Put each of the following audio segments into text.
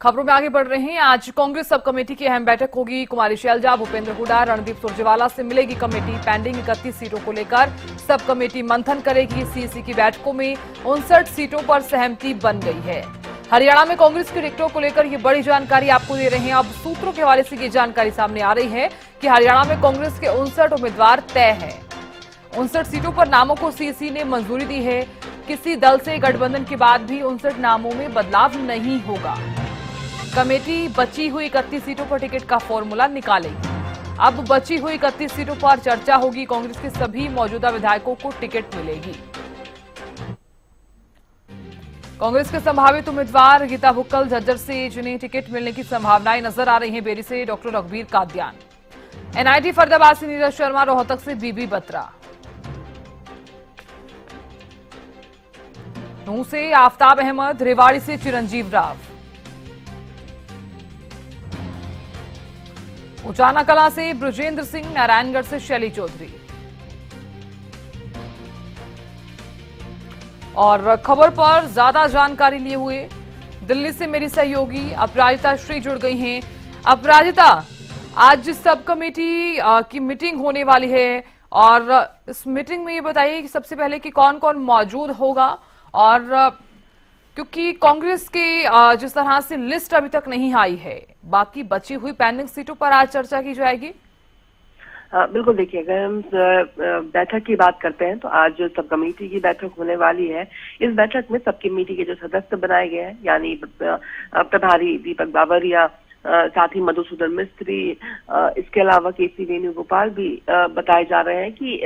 खबरों में आगे बढ़ रहे हैं। आज कांग्रेस सब कमेटी की अहम बैठक होगी। कुमारी शैलजा, भूपेंद्र हुड्डा, रणदीप सुरजेवाला से मिलेगी कमेटी। पेंडिंग 31 सीटों को लेकर सब कमेटी मंथन करेगी। सीसी की बैठकों में 59 सीटों पर सहमति बन गई है। हरियाणा में कांग्रेस के टिकटों को लेकर ये बड़ी जानकारी आपको दे रहे हैं। अब सूत्रों के हवाले से ये जानकारी सामने आ रही है कि हरियाणा में कांग्रेस के 59 उम्मीदवार तय हैं। 59 सीटों पर नामों को सीसी ने मंजूरी दी है। किसी दल से गठबंधन के बाद भी 59 नामों में बदलाव नहीं होगा। कमेटी बची हुई 31 सीटों पर टिकट का फॉर्मूला निकालेगी। अब बची हुई 31 सीटों पर चर्चा होगी। कांग्रेस के सभी मौजूदा विधायकों को टिकट मिलेगी। कांग्रेस के संभावित उम्मीदवार गीता भुक्कल झज्जर से, जिन्हें टिकट मिलने की संभावनाएं नजर आ रही हैं। बेरी से डॉक्टर रघुवीर कादियान, एनआईटी फरीदाबाद से नीरज शर्मा, रोहतक से बीबी बत्रा, नूंह से आफताब अहमद, रेवाड़ी से चिरंजीव राव, उचाना कला से ब्रजेंद्र सिंह, नारायणगढ़ से शैली चौधरी। और खबर पर ज्यादा जानकारी लिए हुए दिल्ली से मेरी सहयोगी अपराजिता श्री जुड़ गई हैं। अपराजिता, आज सब कमेटी की मीटिंग होने वाली है और इस मीटिंग में ये बताइए कि सबसे पहले कि कौन कौन मौजूद होगा, और क्योंकि कांग्रेस की जिस तरह से लिस्ट अभी तक नहीं आई है, बाकी बची हुई पेंडिंग सीटों पर आज चर्चा की जाएगी। बिल्कुल, देखिए, अगर हम बैठक की बात करते हैं तो आज जो सब कमेटी की बैठक होने वाली है, इस बैठक में सब कमेटी के जो सदस्य बनाए गए हैं, यानी प्रभारी दीपक बावरिया, साथ ही मधुसूदन मिस्त्री, इसके अलावा केसी वेणुगोपाल भी बताए जा रहे हैं कि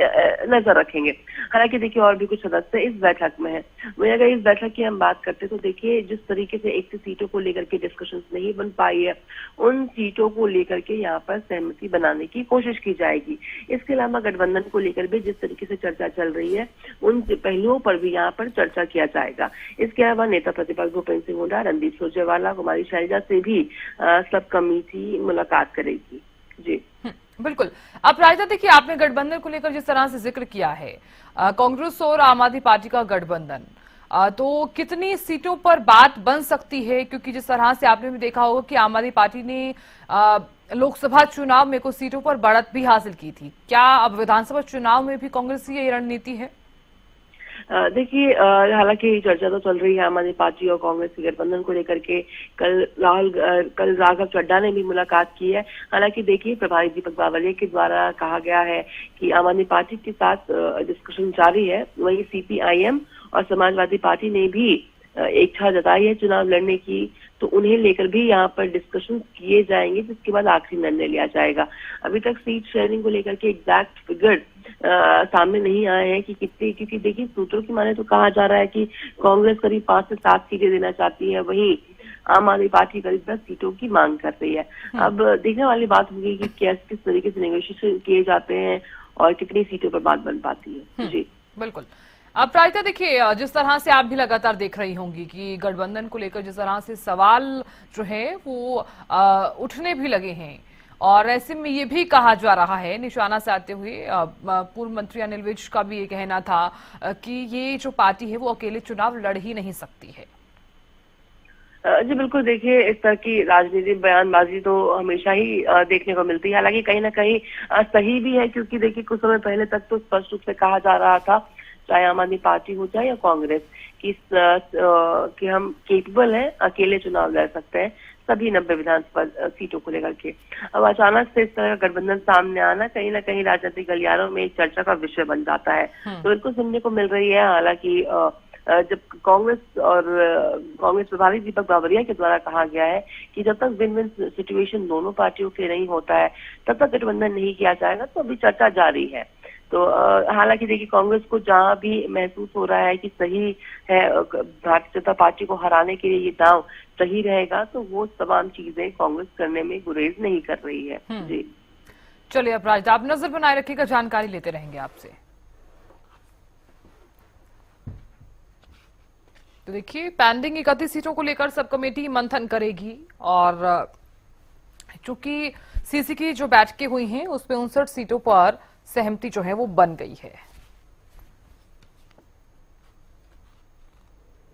नजर रखेंगे। हालांकि देखिए, और भी कुछ सदस्य इस बैठक में हैं। वहीं अगर इस बैठक की हम बात करते तो देखिए, जिस तरीके से 31 सीटों को लेकर के डिस्कशंस नहीं बन पाई है, उन सीटों को लेकर के यहाँ पर सहमति बनाने की कोशिश की जाएगी। इसके अलावा गठबंधन को लेकर भी जिस तरीके से चर्चा चल रही है, उन पहलुओं पर भी यहाँ पर चर्चा किया जाएगा। इसके अलावा नेता प्रतिपक्ष भूपेंद्र सिंह हुड्डा, रणदीप सुरजेवाला, कुमारी शैलजा से भी सब कमेटी मुलाकात करेगी। जी बिल्कुल। अपराजिता, देखिए, आपने गठबंधन को लेकर जिस तरह से जिक्र किया है, कांग्रेस और आम आदमी पार्टी का गठबंधन, तो कितनी सीटों पर बात बन सकती है? क्योंकि जिस तरह से आपने भी देखा होगा कि आम आदमी पार्टी ने लोकसभा चुनाव में कुछ सीटों पर बढ़त भी हासिल की थी। क्या अब विधानसभा चुनाव में भी कांग्रेस की यही रणनीति है? देखिए, हालांकि चर्चा तो चल रही है आम आदमी पार्टी और कांग्रेस के गठबंधन को लेकर के। कल राघव चड्ढा ने भी मुलाकात की है। हालांकि देखिए, प्रभारी दीपक बावरिया के द्वारा कहा गया है कि आम आदमी पार्टी के साथ डिस्कशन जारी है। वहीं सीपीआईएम और समाजवादी पार्टी ने भी इच्छा जताई है चुनाव लड़ने की, तो उन्हें लेकर भी यहाँ पर डिस्कशन किए जाएंगे, जिसके बाद आखिरी निर्णय लिया जाएगा। अभी तक सीट शेयरिंग को लेकर के एग्जैक्ट फिगर सामने नहीं आए हैं कि कितने, क्योंकि देखिए, सूत्रों की माने तो कहा जा रहा है कि कांग्रेस करीब 5 से 7 सीटें देना चाहती है, वहीं आम आदमी पार्टी करीब 10 सीटों की मांग कर रही है। अब देखने वाली बात होगी कि किस तरीके से नेगोशिएशन किए जाते हैं और कितनी सीटों पर बात बन पाती है। जी बिल्कुल। अपराजिता, देखिए, जिस तरह से आप भी लगातार देख रही होंगी कि गठबंधन को लेकर जिस तरह से सवाल जो है वो उठने भी लगे हैं, और ऐसे में ये भी कहा जा रहा है, निशाना से आते हुए पूर्व मंत्री अनिल विज का भी ये कहना था कि ये जो पार्टी है वो अकेले चुनाव लड़ ही नहीं सकती है। जी बिल्कुल, देखिए, इस तरह की राजनीतिक बयानबाजी तो हमेशा ही देखने को मिलती है। हालांकि कहीं ना कहीं सही भी है, क्योंकि देखिए, कुछ समय पहले तक तो स्पष्ट रूप से कहा जा रहा था, चाहे आम आदमी पार्टी हो जाए या कांग्रेस, कि हम केपेबल हैं, अकेले चुनाव लड़ सकते हैं सभी 90 विधानसभा सीटों को लेकर के। अब अचानक से इस तरह का गठबंधन सामने आना कहीं ना कहीं राजनीतिक गलियारों में एक चर्चा का विषय बन जाता है। तो बिल्कुल सुनने को मिल रही है। हालांकि जब कांग्रेस प्रभारी दीपक बावरिया के द्वारा कहा गया है कि जब तक विन विन सिचुएशन दोनों पार्टियों के नहीं होता है, तब तक गठबंधन नहीं किया जाएगा, तो अभी चर्चा जारी है। तो हालांकि देखिए, कांग्रेस को जहां भी महसूस हो रहा है कि सही है, भारतीय जनता पार्टी को हराने के लिए ये दांव सही रहेगा, तो वो तमाम चीजें कांग्रेस करने में गुरेज नहीं कर रही है। जी चलिए अपराजिता, आप नजर बनाए रखिएगा, जानकारी लेते रहेंगे आपसे। तो देखिए, पेंडिंग 31 सीटों को लेकर सब कमेटी मंथन करेगी, और चूंकि सीसी की जो बैठकें हुई हैं उसमें 59 सीटों पर सहमति जो है वो बन गई है।